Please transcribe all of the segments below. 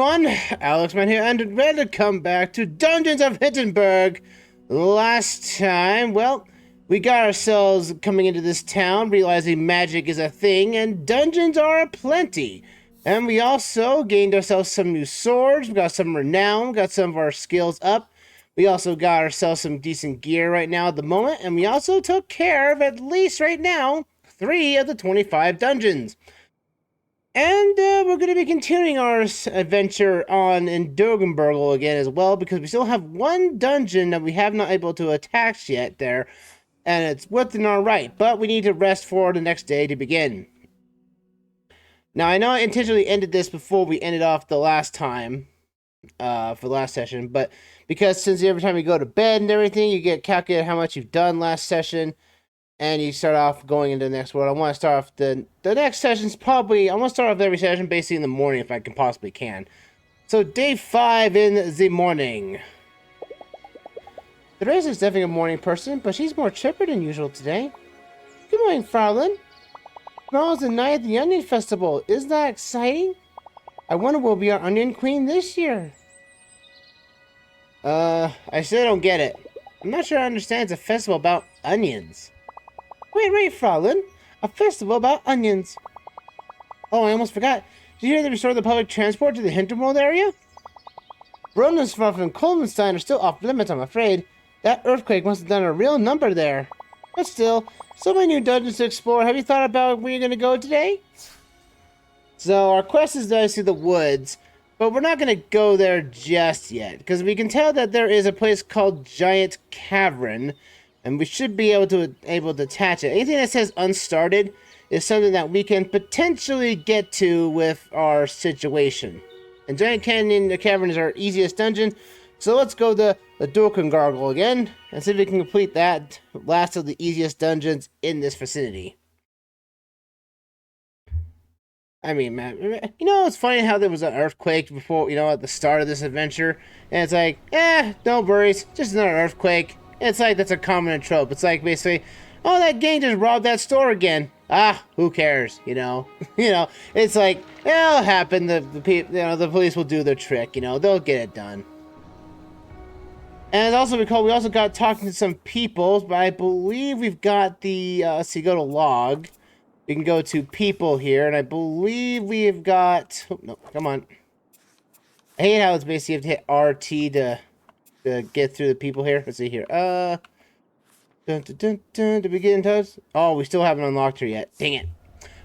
everyone, Alexman here, and ready to come back to Dungeons of Hinterberg. Last time, well, we got ourselves coming into this town, realizing magic is a thing, and dungeons are aplenty. And we also gained ourselves some new swords, we got some renown, got some of our skills up. We also got ourselves some decent gear right now at the moment, and we also took care of, at least right now, 3 of the 25 dungeons. And we're going to be continuing our adventure on Hinterburg again as well, because we still have one dungeon that we have not able to attack yet there, and it's within our right, but we need to rest for the next day to begin. Now, I know I intentionally ended this before we ended off the last time, for the last session, but because since every time you go to bed and everything, you get calculated how much you've done last session, and you start off going into the next world. I want to start off the next session's probably, I want to start off every session basically in the morning if I can possibly can. So day 5 in the morning. Therese is definitely a morning person, but she's more chipper than usual today. Good morning, Fraulein. Tomorrow's the night of the Onion Festival. Isn't that exciting? I wonder what will be our Onion Queen this year. I still don't get it. I'm not sure I understand it's a festival about onions. Wait, Fraulein. A festival about onions. Oh, I almost forgot. Did you hear they restored the public transport to the Hinterburg area? Brunensfroth and Kolmenstein are still off limits, I'm afraid. That earthquake must have done a real number there. But still, so many new dungeons to explore. Have you thought about where you're going to go today? So, our quest is to see the woods, but we're not going to go there just yet, because we can tell that there is a place called Giant Cavern, and we should be able to attach it. Anything that says unstarted is something that we can potentially get to with our situation. And Giant Cavern is our easiest dungeon, so let's go to the Durkengargle again, and see if we can complete that last of the easiest dungeons in this vicinity. I mean, man, you know, it's funny how there was an earthquake before, you know, at the start of this adventure, and it's like, no worries, just another earthquake. It's like, that's a common trope. It's like, basically, oh, that gang just robbed that store again. Ah, who cares, you know? It's like, it'll happen, the police will do their trick, you know, they'll get it done. And also, we also got talking to some people, but I believe we've got the, let's see, go to log. We can go to people here, and I believe we've got, oh, no, come on. I hate how it's basically you have to hit RT to get through the people here. Let's see here. Did we get in touch? Oh, we still haven't unlocked her yet. Dang it.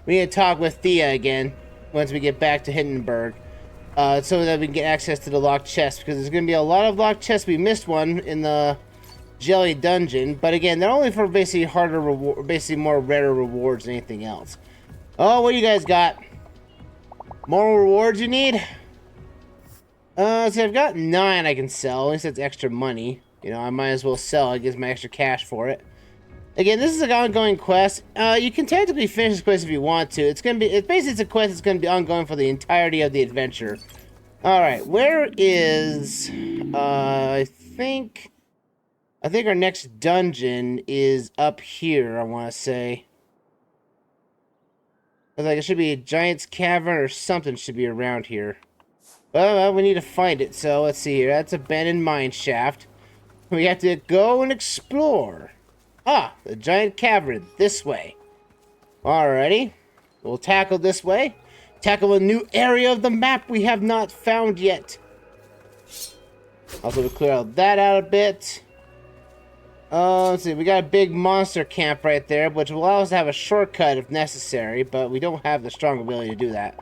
We need to talk with Thea again once we get back to Hinterberg. So that we can get access to the locked chest, because there's going to be a lot of locked chests. We missed one in the Jelly Dungeon, but again, they're only for basically harder reward, basically more rarer rewards than anything else. Oh, what do you guys got? More rewards you need? See, I've got 9 I can sell. At least that's extra money. You know, I might as well sell. It gives my extra cash for it. Again, this is an ongoing quest. You can technically finish this quest if you want to. It's basically a quest that's going to be ongoing for the entirety of the adventure. Alright, where is... I think our next dungeon is up here, I want to say. Like, it should be a Giant's Cavern or something should be around here. Well, we need to find it, so let's see here. That's abandoned mine shaft. We have to go and explore. Ah, the Giant Cavern, this way. Alrighty, we'll tackle this way. Tackle a new area of the map we have not found yet. Also, we'll clear that out a bit. Let's see, we got a big monster camp right there, which will allow us to have a shortcut if necessary, but we don't have the strong ability to do that.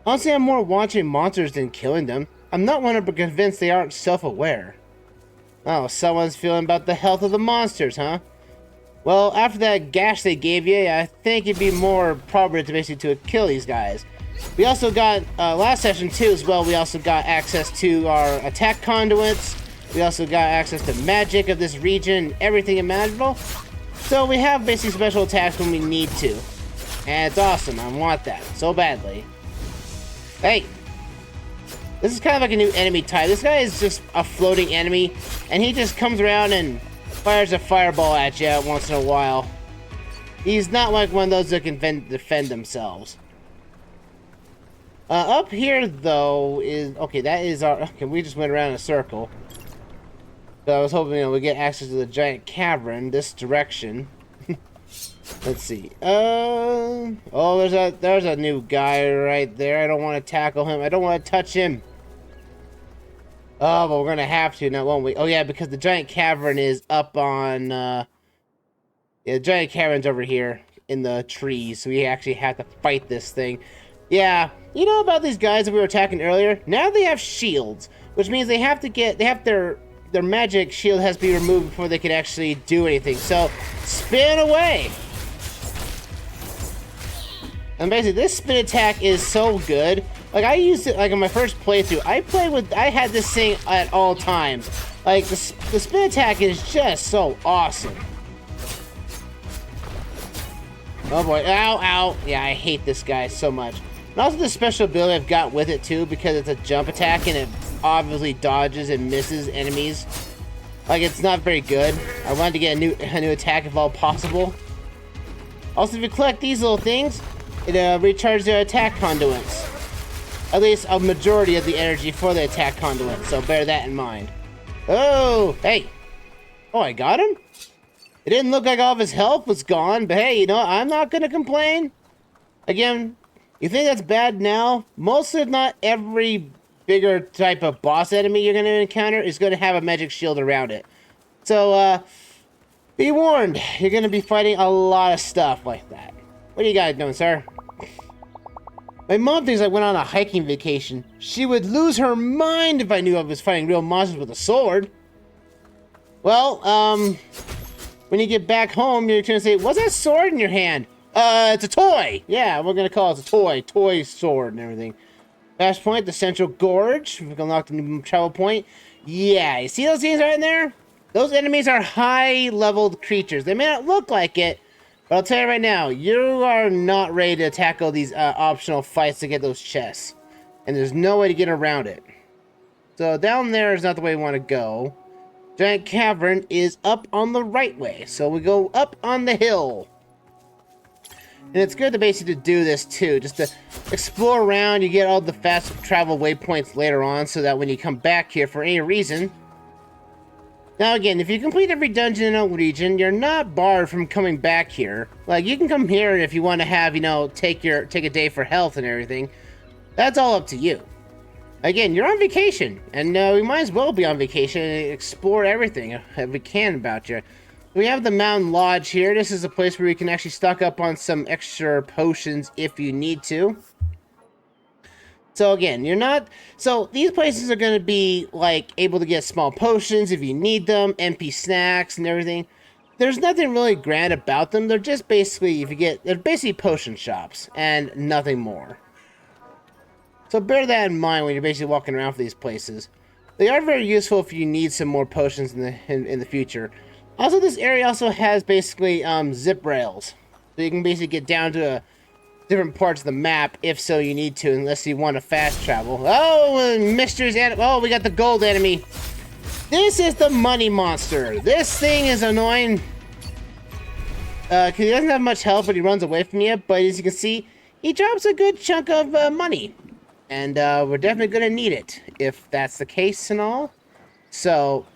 Honestly, I'm more watching monsters than killing them. I'm not 100% convinced they aren't self-aware. Oh, someone's feeling about the health of the monsters, huh? Well, after that gash they gave you, I think it'd be more appropriate to basically to kill these guys. We also got, last session too as well, we also got access to our attack conduits. We also got access to magic of this region, everything imaginable. So we have basically special attacks when we need to. And it's awesome, I want that so badly. Hey! This is kind of like a new enemy type. This guy is just a floating enemy, and he just comes around and fires a fireball at you once in a while. He's not like one of those that can defend themselves. Up here, though, is... Okay, that is our... Okay, we just went around in a circle. But I was hoping, you know, we get access to the giant cavern this direction. Let's see. Oh, there's a new guy right there. I don't want to tackle him. I don't want to touch him. Oh, but we're going to have to now, won't we? Oh, yeah, because the giant cavern is up on... Yeah, the giant cavern's over here in the trees. So we actually have to fight this thing. Yeah, you know about these guys that we were attacking earlier? Now they have shields, which means they have to get... They have their magic shield has to be removed before they can actually do anything. So, spin away! And basically, this spin attack is so good. Like, I used it, like, in my first playthrough. I had this thing at all times. Like, the spin attack is just so awesome. Oh boy, ow, ow. Yeah, I hate this guy so much. And also the special ability I've got with it, too, because it's a jump attack and it obviously dodges and misses enemies. Like, it's not very good. I wanted to get a new attack if all possible. Also, if you collect these little things, it recharges their attack conduits. At least a majority of the energy for the attack conduit, so bear that in mind. Oh, hey. Oh, I got him? It didn't look like all of his health was gone, but hey, you know, I'm not going to complain. Again, you think that's bad now? Most, if not every bigger type of boss enemy you're going to encounter is going to have a magic shield around it. So, be warned, you're going to be fighting a lot of stuff like that. What are you guys doing, sir? My mom thinks I went on a hiking vacation. She would lose her mind if I knew I was fighting real monsters with a sword. Well, when you get back home, you're going to say, what's that sword in your hand? It's a toy. Yeah, we're going to call it a toy. Toy sword and everything. Last point, the Central Gorge. We can unlock the new travel point. Yeah, you see those things right in there? Those enemies are high-leveled creatures. They may not look like it, but I'll tell you right now, you are not ready to tackle these optional fights to get those chests. And there's no way to get around it. So down there is not the way we want to go. Giant Cavern is up on the right way. So we go up on the hill. And it's good to basically do this too. Just to explore around, you get all the fast travel waypoints later on. So that when you come back here for any reason... Now again, if you complete every dungeon in a region, you're not barred from coming back here. Like, you can come here if you want to have, you know, take a day for health and everything. That's all up to you. Again, you're on vacation, and we might as well be on vacation and explore everything if we can about you. We have the Mountain Lodge here. This is a place where you can actually stock up on some extra potions if you need to. So again, you're not... So these places are going to be, like, able to get small potions if you need them, MP snacks and everything. There's nothing really grand about them. They're just basically, they're basically potion shops and nothing more. So bear that in mind when you're basically walking around for these places. They are very useful if you need some more potions in the future. Also, this area also has basically zip rails. So you can basically get down to different parts of the map if so you need to, unless you want to fast travel. Oh, mysteries and oh, we got the gold enemy. This is the money monster. This thing is annoying because he doesn't have much health, but he runs away from you. But as you can see, he drops a good chunk of money, and we're definitely gonna need it if that's the case and all. So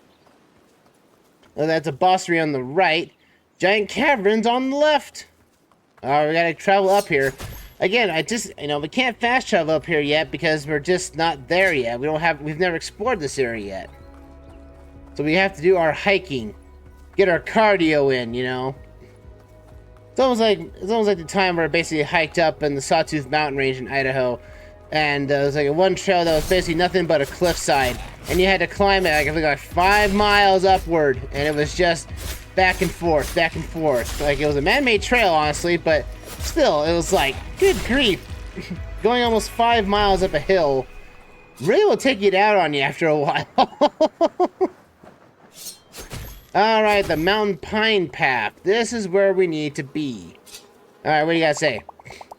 that's a bossery on the right. Giant caverns on the left. We gotta travel up here. Again, we can't fast travel up here yet because we're just not there yet. We've never explored this area yet. So we have to do our hiking. Get our cardio in, you know. It's almost like the time where I basically hiked up in the Sawtooth Mountain Range in Idaho. And it was like a one trail that was basically nothing but a cliffside. And you had to climb it, I think, like 5 miles upward. And it was just back and forth, back and forth. Like, it was a man-made trail, honestly, but still, it was like, good grief. Going almost 5 miles up a hill really will take it out on you after a while. Alright, the Mountain Pine Path. This is where we need to be. Alright, what do you guys say?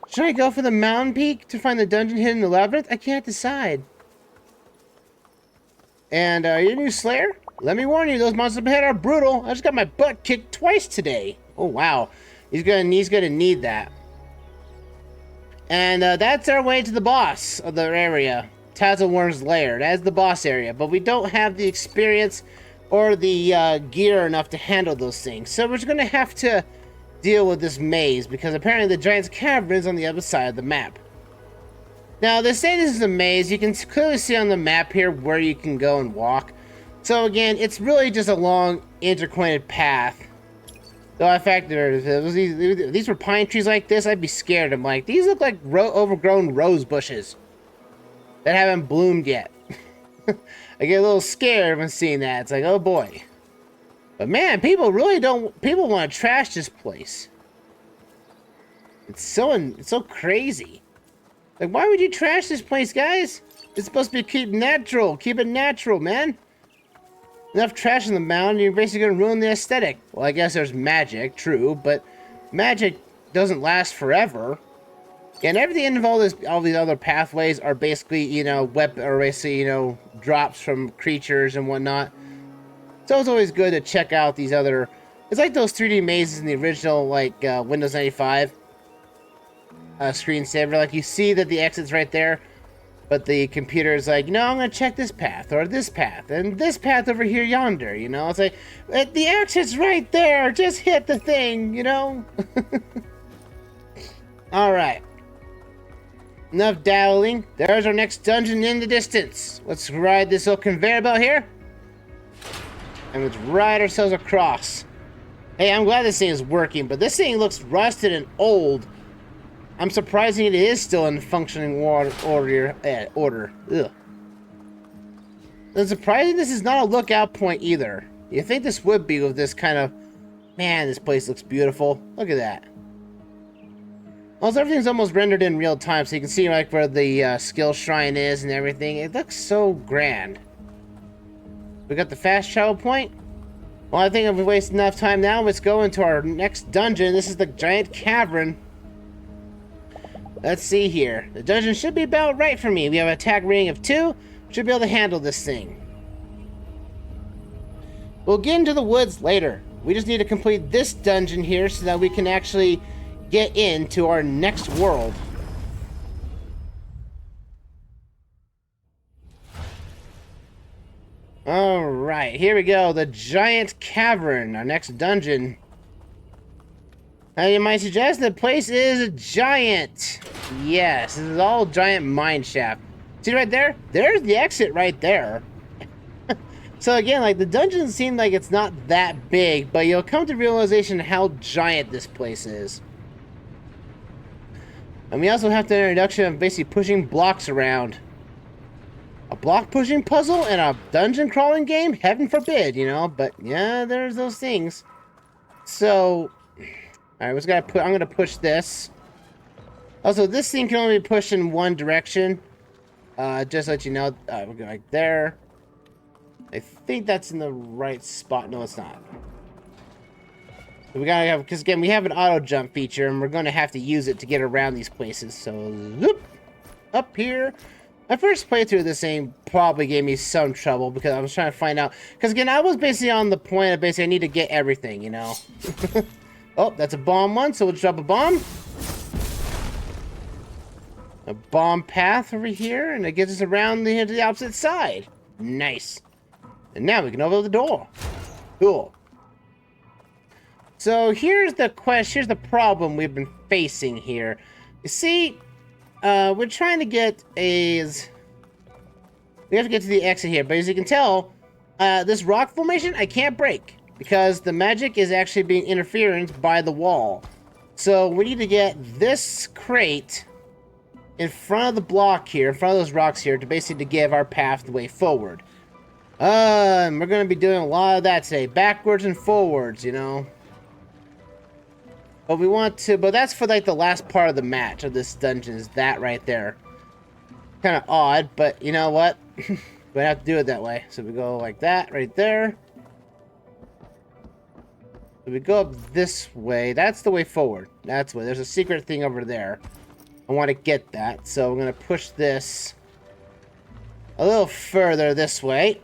Should I go for the mountain peak to find the dungeon hidden in the labyrinth? I can't decide. And, are you a new Slayer? Let me warn you, those monsters up ahead are brutal. I just got my butt kicked twice today. Oh, wow. He's gonna need that. And that's our way to the boss of the area. Tazzleworm's lair. That's the boss area. But we don't have the experience or the gear enough to handle those things. So we're just going to have to deal with this maze, because apparently the Giant's Cavern is on the other side of the map. Now, they say this is a maze. You can clearly see on the map here where you can go and walk. So again, it's really just a long, intertwined path. Though in fact, if these were pine trees like this, I'd be scared. I'm like, these look like overgrown rose bushes that haven't bloomed yet. I get a little scared when seeing that. It's like, oh boy. But man, people want to trash this place. It's so crazy. Like, why would you trash this place, guys? It's supposed to be keep it natural, man. Enough trash in the mountain, you're basically gonna ruin the aesthetic. Well, I guess there's magic, true, but magic doesn't last forever. And everything in all these other pathways are basically, you know, drops from creatures and whatnot. So it's always good to check out these other. It's like those 3D mazes in the original, like Windows 95 screensaver. Like, you see that the exit's right there, but the computer is like, no, I'm gonna check this path or this path and this path over here yonder. You know, it's like the exit's right there. Just hit the thing. You know. All right. Enough dabbling. There's our next dungeon in the distance. Let's ride this little conveyor belt here. And let's ride ourselves across. Hey, I'm glad this thing is working, but this thing looks rusted and old. I'm surprised it is still in functioning order. Ugh. And surprising this is not a lookout point either. You think this would be with this kind of... Man, this place looks beautiful. Look at that. Also, everything's almost rendered in real time, so you can see like where the skill shrine is and everything. It looks so grand. We got the fast travel point. Well, I think if we waste enough time now, let's go into our next dungeon. This is the Giant Cavern. Let's see here. The dungeon should be about right for me. We have an attack rating of 2. Should be able to handle this thing. We'll get into the woods later. We just need to complete this dungeon here so that we can actually get into our next world. Alright, here we go. The Giant Cavern, our next dungeon. Now you might suggest the place is giant. Yes, this is all giant mine shaft. See right there? There's the exit right there. So again, like, the dungeon seems like it's not that big, but you'll come to realization how giant this place is. And we also have the introduction of basically pushing blocks around. A block pushing puzzle and a dungeon crawling game? Heaven forbid, you know, but yeah, there's those things. So, alright, I'm gonna push this. Also, this thing can only be pushed in one direction. Just to let you know, we're going like there. I think that's in the right spot. No, it's not. So we gotta have, because again, we have an auto jump feature, and we're gonna have to use it to get around these places. So, whoop, up here. My first playthrough of this thing probably gave me some trouble because I was trying to find out. Because again, I was basically on the point of basically I need to get everything, you know. Oh, that's a bomb one, so we'll drop a bomb. A bomb path over here, and it gets us around to the opposite side. Nice. And now we can open the door. Cool. So here's the question. Here's the problem we've been facing here. You see, we're trying to get we have to get to the exit here, but as you can tell, this rock formation I can't break because the magic is actually being interfered by the wall. So we need to get this crate in front of the block here, in front of those rocks here, to basically give our path the way forward. And we're going to be doing a lot of that today, backwards and forwards, you know. But we want to, but that's for like the last part of the match of this dungeon, is that right there. Kind of odd, but you know what? We have to do it that way. So we go like that right there. So we go up this way. That's the way forward. That's the way. There's a secret thing over there. I want to get that. So I'm going to push this a little further this way.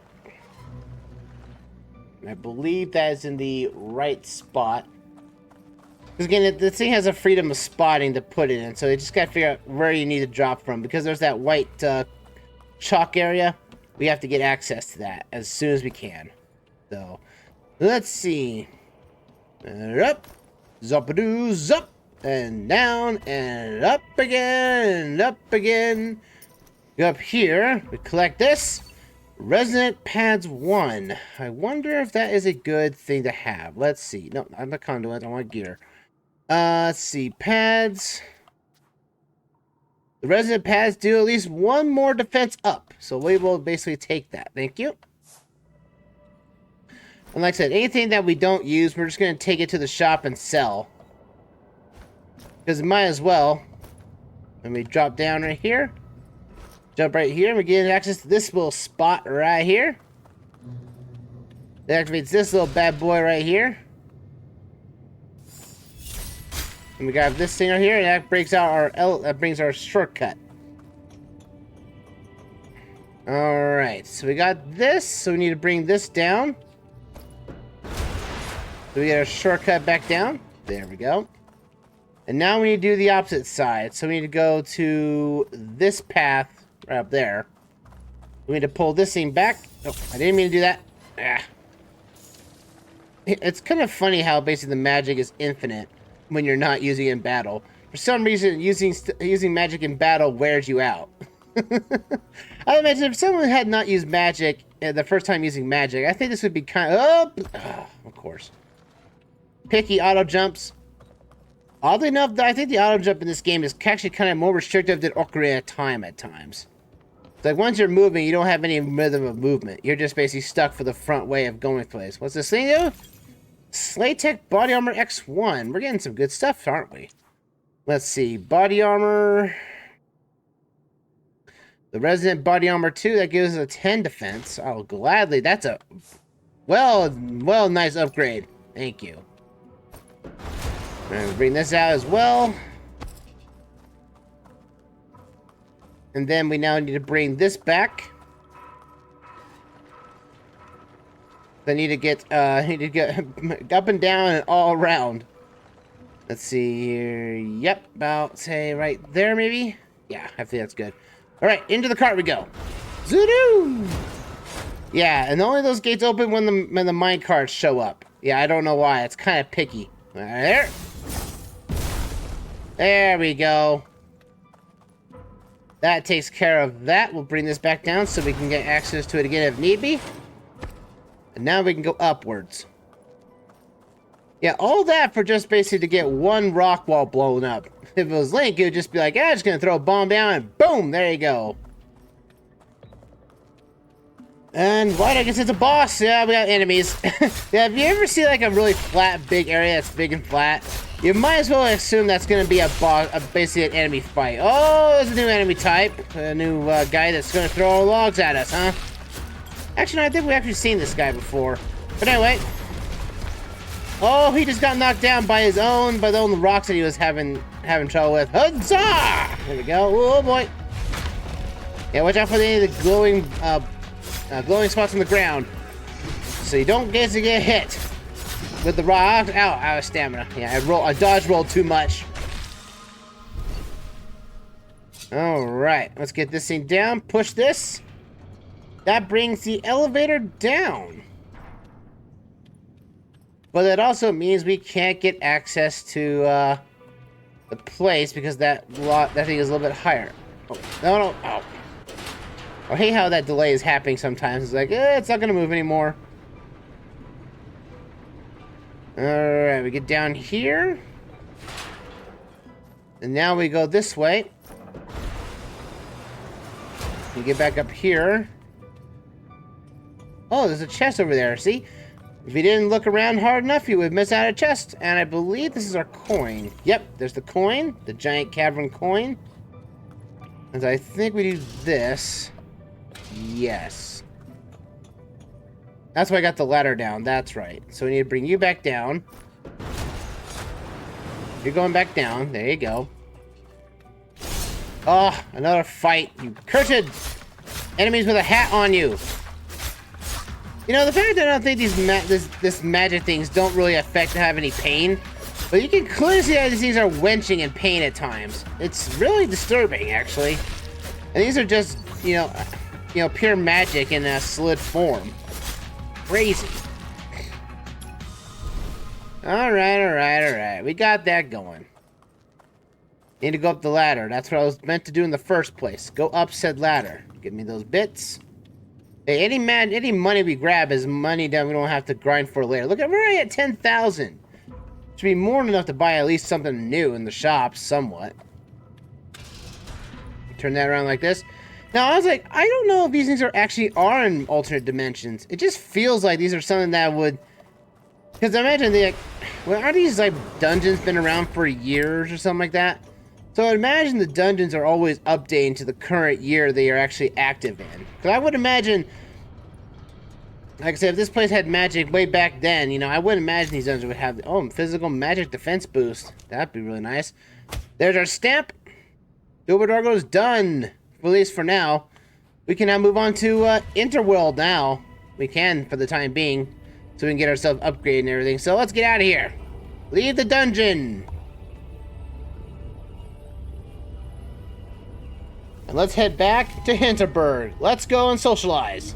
I believe that is in the right spot. Because again, this thing has a freedom of spotting to put it in, so you just gotta figure out where you need to drop from. Because there's that white chalk area, we have to get access to that as soon as we can. So, let's see. Up, zop-a-doo, zup, and down, and up again, and up again. Go up here, we collect this. Resonant Pads 1. I wonder if that is a good thing to have. Let's see. No, I'm the conduit, I want gear. Let's see, pads. The resonant pads do at least one more defense up. So we will basically take that. Thank you. And like I said, anything that we don't use, we're just going to take it to the shop and sell. Because it might as well. Let me drop down right here. Jump right here. And we get access to this little spot right here. That activates this little bad boy right here. And we got this thing right here, and that brings out our shortcut. Alright, so we got this, so we need to bring this down. So we get our shortcut back down. There we go. And now we need to do the opposite side. So we need to go to this path right up there. We need to pull this thing back. Oh, I didn't mean to do that. Ah. It's kind of funny how basically the magic is infinite when you're not using it in battle. For some reason, using magic in battle wears you out. I imagine if someone had not used magic the first time using magic, I think this would be kind of... of course. Picky auto jumps. Oddly enough, I think the auto jump in this game is actually kind of more restrictive than Ocarina of Time at times. It's like once you're moving, you don't have any rhythm of movement. You're just basically stuck for the front way of going place. What's this thing do? Slaytech Body Armor X1. We're getting some good stuff, aren't we? Let's see. Body Armor. The Resident Body Armor 2, that gives us a 10 defense. Oh, gladly. That's a... Well, nice upgrade. Thank you. I'm going to bring this out as well. And then we now need to bring this back. I need to get up and down and all around. Let's see here. Yep, about, say, right there, maybe? Yeah, I think that's good. All right, into the cart we go. Zoodoo! Yeah, and only those gates open when the mine carts show up. Yeah, I don't know why. It's kind of picky. Right there. There we go. That takes care of that. We'll bring this back down so we can get access to it again if need be. And now we can go upwards. Yeah, all that for just basically to get one rock wall blown up. If it was Link, it would just be like, I'm just going to throw a bomb down and boom, there you go. And what? I guess it's a boss. Yeah, we got enemies. Yeah, if you ever see like a really flat, big area that's big and flat, you might as well assume that's going to be a boss, basically an enemy fight. Oh, there's a new enemy type. A new guy that's going to throw logs at us, huh? Actually, no, I think we've actually seen this guy before. But anyway. Oh, he just got knocked down by the own rocks that he was having trouble with. Huzzah! There we go. Oh boy. Yeah, watch out for any of the glowing spots on the ground, so you don't get hit with the rock. Ow, out of stamina. Yeah, I dodge rolled too much. All right, let's get this thing down. Push this. That brings the elevator down. But that also means we can't get access to the place because that thing is a little bit higher. Oh, no. Oh. I hate how that delay is happening sometimes. It's like, it's not going to move anymore. Alright, we get down here. And now we go this way. We get back up here. Oh, there's a chest over there, see? If you didn't look around hard enough, you would miss out a chest. And I believe this is our coin. Yep, there's the coin. The giant cavern coin. And I think we do this. Yes. That's why I got the ladder down. That's right. So we need to bring you back down. You're going back down. There you go. Oh, another fight. You cursed enemies with a hat on you. You know, the fact that I don't think this magic things don't really have any pain But you can clearly see how these things are wenching in pain at times. It's really disturbing, actually. And these are just, you know, pure magic in a solid form. Crazy. Alright. We got that going. Need to go up the ladder. That's what I was meant to do in the first place. Go up said ladder. Give me those bits. Hey, any money we grab is money that we don't have to grind for later. Look, we're already at 10,000. Should be more than enough to buy at least something new in the shop, somewhat. Turn that around like this. Now, I was like, I don't know if these things are in alternate dimensions. It just feels like these are something that would... Because I imagine they, like... Well, aren't these, like, dungeons been around for years or something like that? So I imagine the dungeons are always updating to the current year they are actually active in. Because I would imagine... Like I said, if this place had magic way back then, you know, I wouldn't imagine these dungeons would have... Oh, physical magic defense boost. That'd be really nice. There's our stamp. Hinterburg done. At least for now. We can now move on to Interworld now. We can for the time being. So we can get ourselves upgraded and everything. So let's get out of here. Leave the dungeon. And let's head back to Hinterberg. Let's go and socialize.